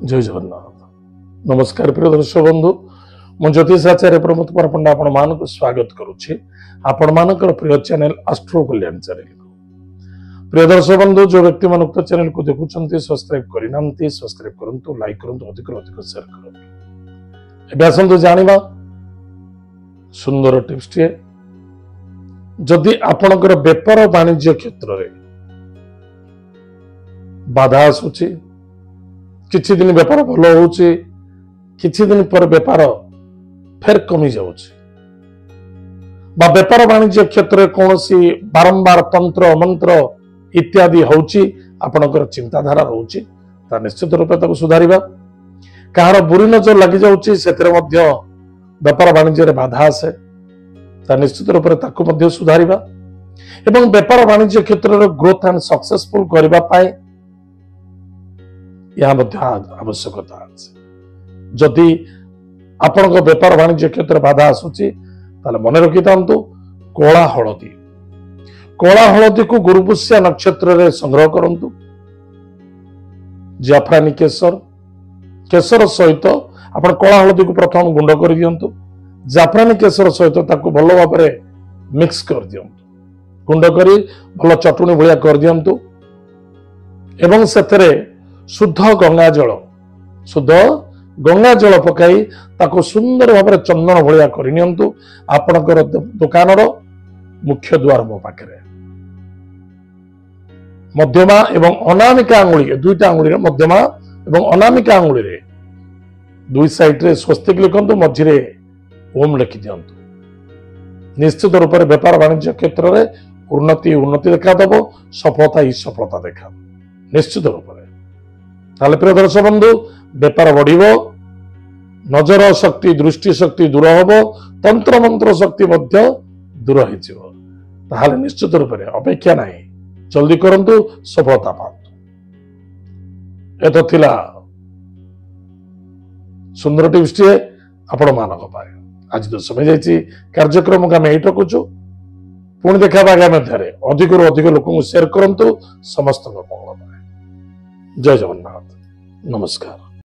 जय जगन्नाथ। नमस्कार प्रिय दर्शक बंधु, मु ज्योतिष आचार्य प्रमोद कुमार पंडा आपण मानक स्वागत करुछि आपण मानकर प्रिय चैनल एस्ट्रो कल्याण चैनल को। प्रिय दर्शक बंधु, जो व्यक्ति मन उक्त चैनल को देखुछन्ती सब्सक्राइब करिनांती सब्सक्राइब करंतु, लाइक करंतु, अधिक अधिक शेयर करंतु। एबे आसंतु जानिबा सुंदर टिप्स टिए। जदि आपणकर व्यापार वाणिज्य क्षेत्र रे बाधा आसुछि, किछि दिन व्यापार भल होउछि, किछि दिन पर व्यापार फेर कमी जाउछि, बा व्यापार वाणिज्य क्षेत्र में कौनसी बारंबार तंत्र मंत्र इत्यादि होउछि, आपणकर चिंताधारा रहउछि, ता निश्चित रूप से सुधारिबा। कहार बुरी नजर लगी जाउछि, सेतरे मध्य व्यापार वाणिज्य रे बाधा आसे, ता निश्चित रूप से सुधारिबा। एवं व्यापार वाणिज्य क्षेत्र रे ग्रोथ एंड सक्सेसफुल करबा पाए यह आवश्यकता अछि। जदि आपण व्यापार वाणिज्य क्षेत्र बाधा आसुची ताले मन रखि तांतु कोला हळदी को गुरुपुष्या नक्षत्र रे संग्रह करंतु। जाफरानी केसर सहित आपण कोला हळदी को प्रथम गुंड कर दियंतु। जाफरानी केसर सहित ताकू भल भाव मिक्स कर दियंतु, गुंड करी भल चटुनी भलिया कर दियंतु। एवं सेतरे शुद्ध गंगा जल पकाई ताको सुंदर भाव में चंदन भलिया करनियंतु। आपणकर दुकान मुख्य द्वार मो पाखरे मध्यमा एवं अनामिका आंगुली, दुईटा आंगुली मध्यमा एवं अनामिका आंगुली रे दुई साइड रे स्वस्तिक लिखंतु, मझिरे ओम लिखि दियंतु। निश्चित रूप से व्यापार वाणिज्य क्षेत्र में उन्नति देखा दबो, सफलता ही सफलता देखा निश्चित रूप से। ताले प्रिय दर्शक बंधु, व्यापार बढ़िबो, नजर शक्ति दृष्टि शक्ति दूर होबो, तंत्र मंत्र शक्ति मध्य दूर होइजिवो। ताहाले निश्चित रूप से अपेक्षा नहीं, जल्दी करंतु, सफलता पातु। एतो थिला सुंदर टिप्स टिए आपण मानक पाए। आज तो समय जाइछि, कार्यक्रम को आम एट रखुछु। पुणी देखा आगामी अध्याय अधिक अधिक लोक शेयर करंतु, समस्त मंगल पाए। जय जगन्नाथ, नमस्कार।